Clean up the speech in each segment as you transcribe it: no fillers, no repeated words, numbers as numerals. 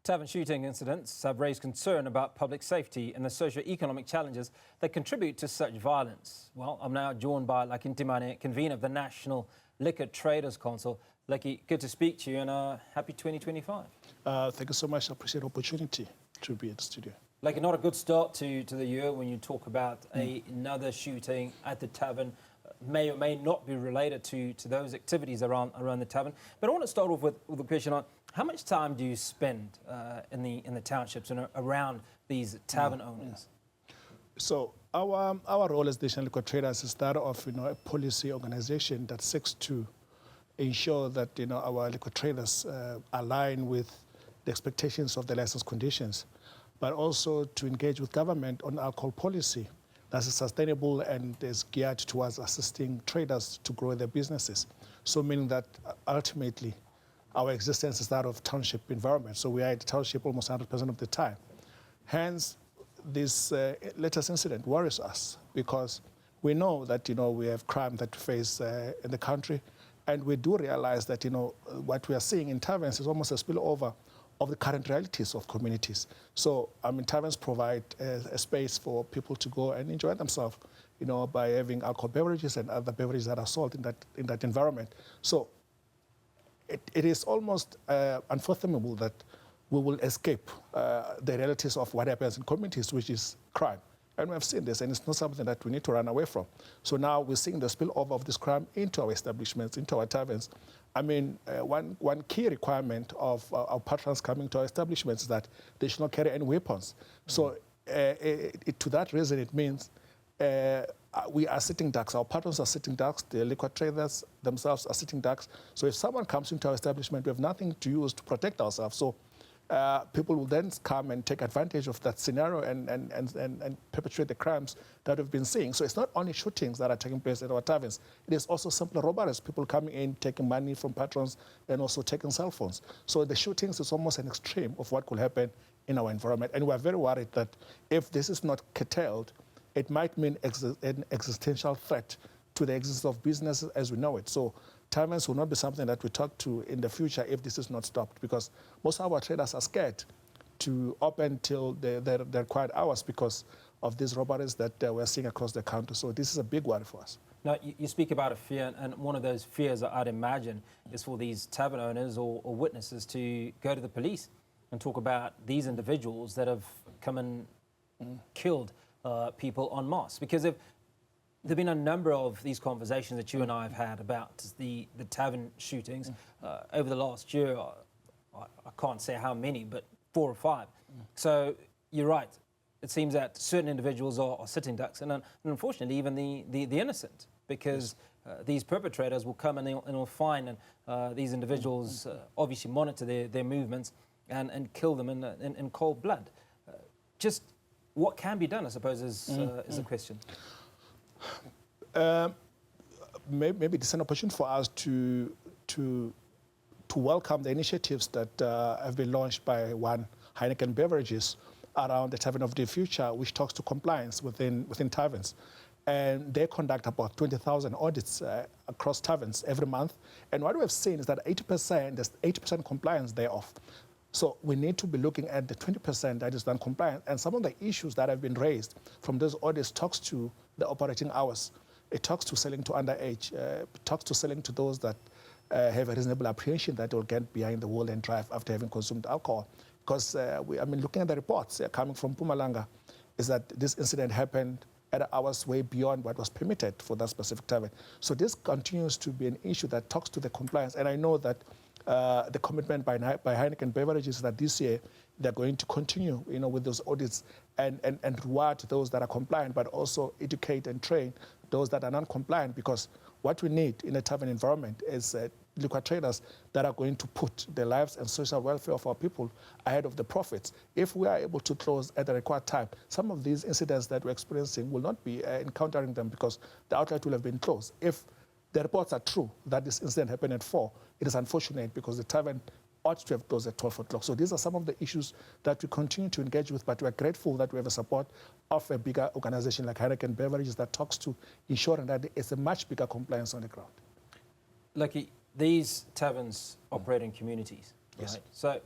Tavern shooting incidents have raised concern about public safety and the socio-economic challenges that contribute to such violence. Well, I'm now joined by Ntimane, convener of the National Liquor Traders Council. Lucky, good to speak to you and happy 2025. Thank you so much. I appreciate the opportunity to be at the studio. Like, not a good start to the year when you talk about another shooting at the Tavern. May or may not be related to those activities around the Tavern. But I want to start off with a question on how much time do you spend in the townships and around these tavern owners? So our role as National Liquor Traders is that of a policy organization that seeks to ensure that our liquor traders align with the expectations of the license conditions, but also to engage with government on alcohol policy that's sustainable and is geared towards assisting traders to grow their businesses. So meaning that ultimately our existence is that of township environment. So we are at the township almost 100% of the time. Hence, this latest incident worries us because we know that we have crime that we face in the country, and we do realize that what we are seeing in taverns is almost a spillover of the current realities of communities. So taverns provide a space for people to go and enjoy themselves, by having alcohol beverages and other beverages that are sold in that environment. So it is almost unfathomable that we will escape the realities of what happens in communities, which is crime. And we have seen this, and it's not something that we need to run away from. So now we're seeing the spillover of this crime into our establishments, into our taverns. One key requirement of our patrons coming to our establishments is that they should not carry any weapons. So to that reason, it means we are sitting ducks. Our patrons are sitting ducks. The liquor traders themselves are sitting ducks. So if someone comes into our establishment, we have nothing to use to protect ourselves. So people will then come and take advantage of that scenario and perpetrate the crimes that we've been seeing. So it's not only shootings that are taking place at our taverns. It is also simple robberies, people coming in, taking money from patrons, and also taking cell phones. So the shootings is almost an extreme of what could happen in our environment. And we're very worried that if this is not curtailed, it might mean an existential threat to the existence of business as we know it. So taverns will not be something that we talk to in the future if this is not stopped, because most of our traders are scared to open till their quiet hours because of these robberies that we're seeing across the country. So this is a big worry for us. Now, you speak about a fear, and one of those fears I'd imagine is for these tavern owners or witnesses to go to the police and talk about these individuals that have come and killed people en masse. Because there have been a number of these conversations that you and I have had about the tavern shootings over the last year. I can't say how many, but 4 or 5. So you're right. It seems that certain individuals are sitting ducks, and unfortunately even the innocent, because these perpetrators will come and they'll find these individuals obviously monitor their movements and kill them in cold blood. Just what can be done, I suppose, is the question. Maybe this is an opportunity for us to welcome the initiatives that have been launched by Heineken Beverages around the Tavern of the Future, which talks to compliance within taverns. And they conduct about 20,000 audits across taverns every month. And what we have seen is that there's 80% compliance thereof. So we need to be looking at the 20% that is non-compliant. And some of the issues that have been raised from those audits talks to the operating hours. It talks to selling to underage. It talks to selling to those that have a reasonable apprehension that they'll get behind the wheel and drive after having consumed alcohol. Because, looking at the reports coming from Mpumalanga, is that this incident happened at hours way beyond what was permitted for that specific tavern. So this continues to be an issue that talks to the compliance. And I know that the commitment by Heineken Beverages is that this year they're going to continue, with those audits and reward those that are compliant, but also educate and train those that are non-compliant, because what we need in a tavern environment is liquor traders that are going to put the lives and social welfare of our people ahead of the profits. If we are able to close at the required time, some of these incidents that we're experiencing will not be encountering them because the outlet will have been closed. If the reports are true that this incident happened at 4, it is unfortunate because the tavern ought to have closed at 12 o'clock. So these are some of the issues that we continue to engage with, but we're grateful that we have the support of a bigger organization like Heineken Beverages that talks to ensuring that it's a much bigger compliance on the ground. Lucky, these taverns operate in communities, yes. Right? So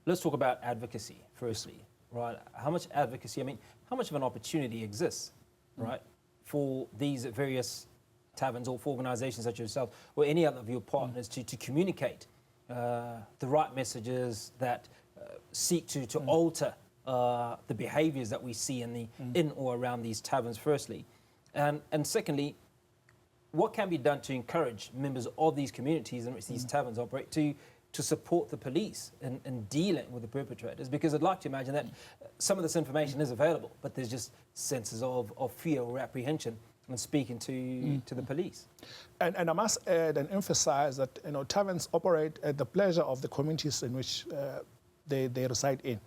let's talk about advocacy firstly, right? How much advocacy, I mean, how much of an opportunity exists, right, for these various taverns or for organizations such as yourself or any other of your partners to communicate the right messages that seek to alter the behaviors that we see in or around these taverns, firstly? And secondly, what can be done to encourage members of these communities in which these taverns operate to support the police in dealing with the perpetrators? Because I'd like to imagine that some of this information is available, but there's just senses of fear or apprehension when speaking to the police. And I must add and emphasize that taverns operate at the pleasure of the communities in which they reside in,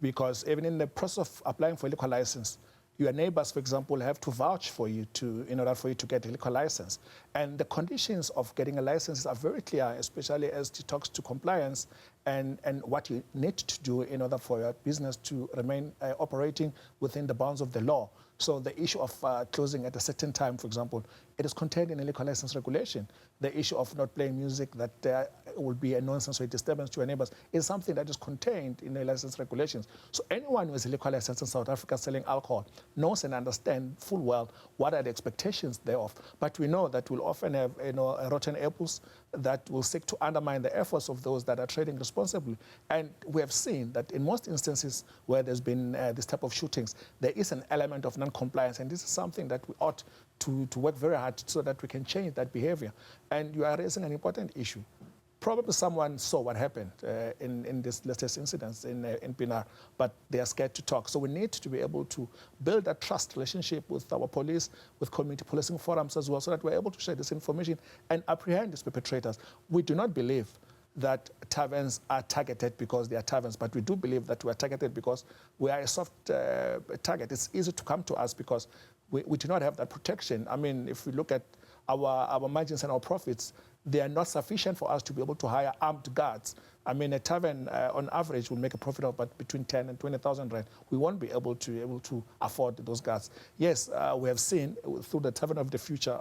because even in the process of applying for a liquor license, your neighbors, for example, have to vouch for you in order for you to get a liquor license. And the conditions of getting a license are very clear, especially as it talks to compliance and what you need to do in order for your business to remain operating within the bounds of the law. So the issue of closing at a certain time, for example, it is contained in a liquor license regulation. The issue of not playing music that will be a nuisance or a disturbance to your neighbors is something that is contained in the license regulations. So anyone who has a liquor license in South Africa selling alcohol knows and understands full well what are the expectations thereof. But we know that we'll often have rotten apples that will seek to undermine the efforts of those that are trading responsibly. And we have seen that in most instances where there's been this type of shootings, there is an element of non-compliance, and this is something that we ought to work very hard so that we can change that behavior. And you are raising an important issue. Probably someone saw what happened in this latest incident in Pinar, but they are scared to talk. So we need to be able to build a trust relationship with our police, with community policing forums as well, so that we're able to share this information and apprehend these perpetrators. We do not believe that taverns are targeted because they are taverns, but we do believe that we are targeted because we are a soft target. It's easy to come to us because we do not have that protection. I mean, if we look at our margins and our profits, they are not sufficient for us to be able to hire armed guards. I mean, a tavern on average will make a profit of about between 10 and 20,000 rand. We won't be able to afford those guards. Yes, we have seen through the Tavern of the Future,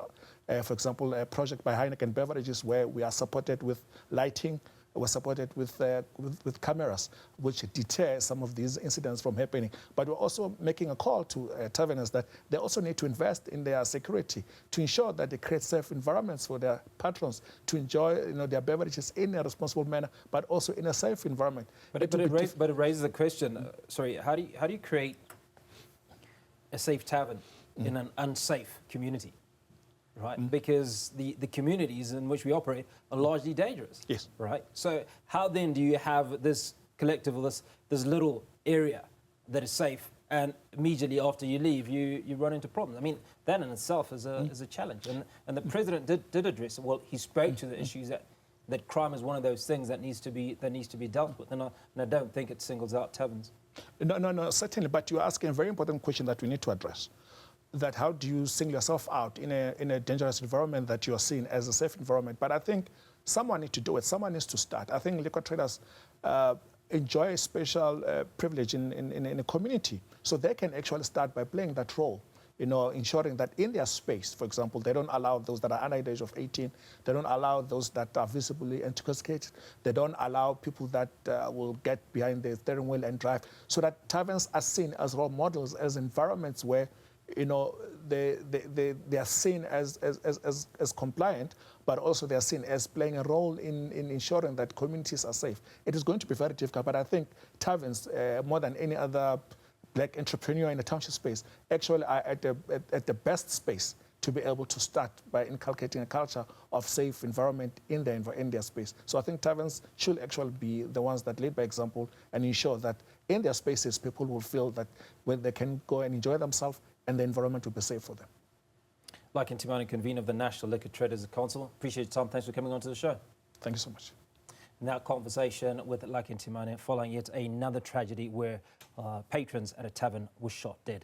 for example, a project by Heineken Beverages where we are supported with lighting, we're supported with cameras, which deter some of these incidents from happening. But we're also making a call to taverners that they also need to invest in their security to ensure that they create safe environments for their patrons to enjoy their beverages in a responsible manner, but also in a safe environment. But it raises the question, sorry, how do you create a safe tavern in an unsafe community? Right, because the communities in which we operate are largely dangerous. Yes. Right. So how then do you have this collective, or this little area that is safe, and immediately after you leave, you run into problems? I mean, that in itself is a challenge. And the president did address it. Well, he spoke to the issues that crime is one of those things that needs to be dealt with. And I don't think it singles out taverns. No, certainly. But you're asking a very important question that we need to address. That how do you single yourself out in a dangerous environment that you are seen as a safe environment? But I think someone needs to do it. Someone needs to start. I think liquor traders enjoy a special privilege in a community. So they can actually start by playing that role, ensuring that in their space, for example, they don't allow those that are under the age of 18. They don't allow those that are visibly intoxicated. They don't allow people that will get behind the steering wheel and drive. So that taverns are seen as role models, as environments where they are seen as compliant, but also they are seen as playing a role in ensuring that communities are safe. It is going to be very difficult, but I think taverns, more than any other black entrepreneur in the township space, actually are at the best space to be able to start by inculcating a culture of safe environment in their space. So I think taverns should actually be the ones that lead by example and ensure that in their spaces people will feel that when they can go and enjoy themselves and the environment will be safe for them. Like Ntimane, convener of the National Liquor Traders Council. Appreciate your time. Thanks for coming on to the show. Thank you so much. Now, conversation with Ntimane following yet another tragedy where patrons at a tavern were shot dead.